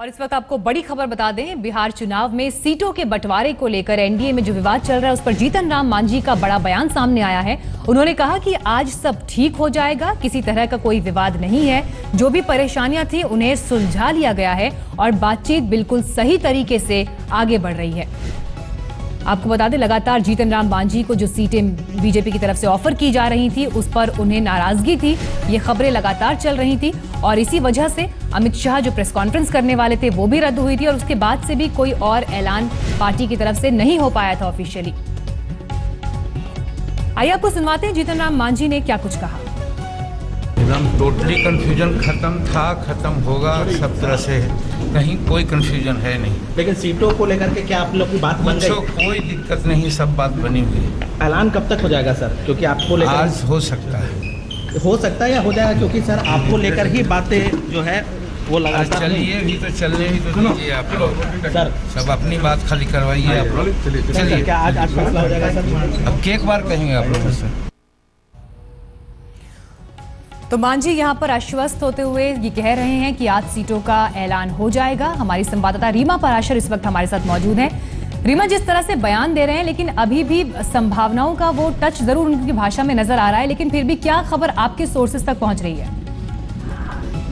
और इस वक्त आपको बड़ी खबर बता दें, बिहार चुनाव में सीटों के बंटवारे को लेकर एनडीए में जो विवाद चल रहा है उस पर जीतन राम मांझी का बड़ा बयान सामने आया है। उन्होंने कहा कि आज सब ठीक हो जाएगा, किसी तरह का कोई विवाद नहीं है, जो भी परेशानियां थी उन्हें सुलझा लिया गया है और बातचीत बिल्कुल सही तरीके से आगे बढ़ रही है। आपको बता दें, लगातार जीतन राम मांझी को जो सीटें बीजेपी की तरफ से ऑफर की जा रही थी उस पर उन्हें नाराजगी थी। ये खबरें लगातार चल रही थी और इसी वजह से अमित शाह जो प्रेस कॉन्फ्रेंस करने वाले थे वो भी रद्द हुई थी और उसके बाद से भी कोई और ऐलान पार्टी की तरफ से नहीं हो पाया था ऑफिशियली। आइए आपको सुनवाते हैं जीतन राम मांझी ने क्या कुछ कहा। एकदम टोटली कंफ्यूजन खत्म होगा, सब तरह से कहीं कोई कंफ्यूजन है नहीं। लेकिन सीटों को लेकर के क्या आप लोग की बात बन गई? कोई दिक्कत नहीं, सब बात बनी हुई है। ऐलान कब तक हो जाएगा सर? क्योंकि आपको लेकर आज हो सकता है या हो जाएगा, क्योंकि सर आपको लेकर ही बातें जो है वो लगातार चलिए भी तो चलने भी तो दीजिए आप लोग सर, सब अपनी बात खाली करवाइए आप लोग। चलिए क्या आज फैसला हो जाएगा सर? अब एक बार कहेंगे आप लोगों से। तो मांझी यहां पर आश्वस्त होते हुए ये कह रहे हैं कि आज सीटों का ऐलान हो जाएगा। हमारी संवाददाता रीमा पराशर इस वक्त हमारे साथ मौजूद है। रीमा, जिस तरह से बयान दे रहे हैं लेकिन अभी भी संभावनाओं का वो टच जरूर उनकी भाषा में नजर आ रहा है, लेकिन फिर भी क्या खबर आपके सोर्सेज तक पहुंच रही है?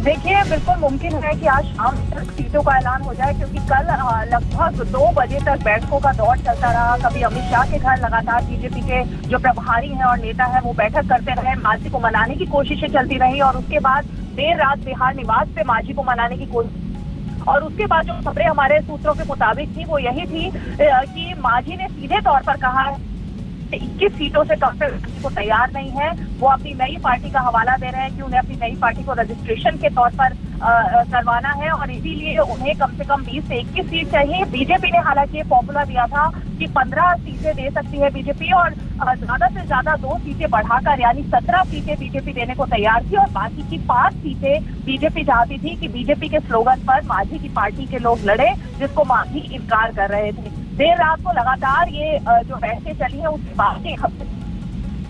देखिए, बिल्कुल मुमकिन है कि आज शाम तक सीटों का ऐलान हो जाए, क्योंकि कल लगभग 2 बजे तक बैठकों का दौर चलता रहा। कभी अमित शाह के घर लगातार बीजेपी के जो प्रभारी हैं और नेता हैं वो बैठक करते रहे, मांझी को मनाने की कोशिशें चलती रही और उसके बाद देर रात बिहार निवास पे मांझी को मनाने की कोशिश। और उसके बाद जो खबरें हमारे सूत्रों के मुताबिक थी वो यही थी कि मांझी ने सीधे तौर पर कहा 21 सीटों से कम को तैयार नहीं है। वो अपनी नई पार्टी का हवाला दे रहे हैं कि उन्हें अपनी नई पार्टी को रजिस्ट्रेशन के तौर पर करवाना है और इसीलिए उन्हें कम से कम 20 से 21 सीट चाहिए। बीजेपी ने हालांकि फॉर्मूला दिया था कि 15 सीटें दे सकती है बीजेपी और ज्यादा से ज्यादा 2 सीटें बढ़ाकर यानी 17 सीटें बीजेपी देने को तैयार थी और बाकी की 5 सीटें बीजेपी चाहती थी कि बीजेपी के स्लोगन पर मांझी की पार्टी के लोग लड़े, जिसको मांझी इनकार कर रहे थे। देर रात को लगातार ये जो बैठकें चली है उसके बाद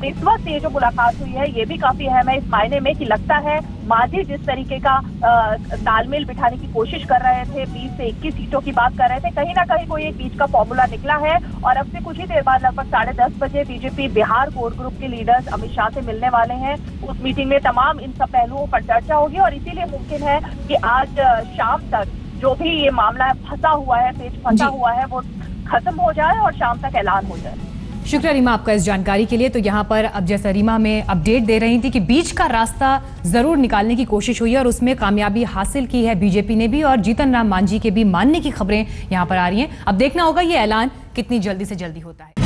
इस वक्त ये जो मुलाकात हुई है ये भी काफी अहम है इस मायने में कि लगता है मांझी जिस तरीके का तालमेल बिठाने की कोशिश कर रहे थे, 20 से 21 सीटों की बात कर रहे थे, कहीं ना कहीं कोई एक बीच का फॉर्मूला निकला है। और अब से कुछ ही देर बाद लगभग 10:30 बजे बीजेपी बिहार कोर ग्रुप के लीडर्स अमित शाह से मिलने वाले हैं। उस मीटिंग में तमाम इन सब पहलुओं पर चर्चा होगी और इसीलिए मुमकिन है कि आज शाम तक जो भी ये मामला फंसा हुआ है वो खत्म हो जाए और शाम तक ऐलान हो जाए। शुक्रिया रीमा आपका इस जानकारी के लिए। तो यहाँ पर अब जैसा रीमा में अपडेट दे रही थी कि बीच का रास्ता जरूर निकालने की कोशिश हुई है और उसमें कामयाबी हासिल की है बीजेपी ने भी और जीतन राम मांझी के भी मानने की खबरें यहाँ पर आ रही हैं। अब देखना होगा ये ऐलान कितनी जल्दी से जल्दी होता है।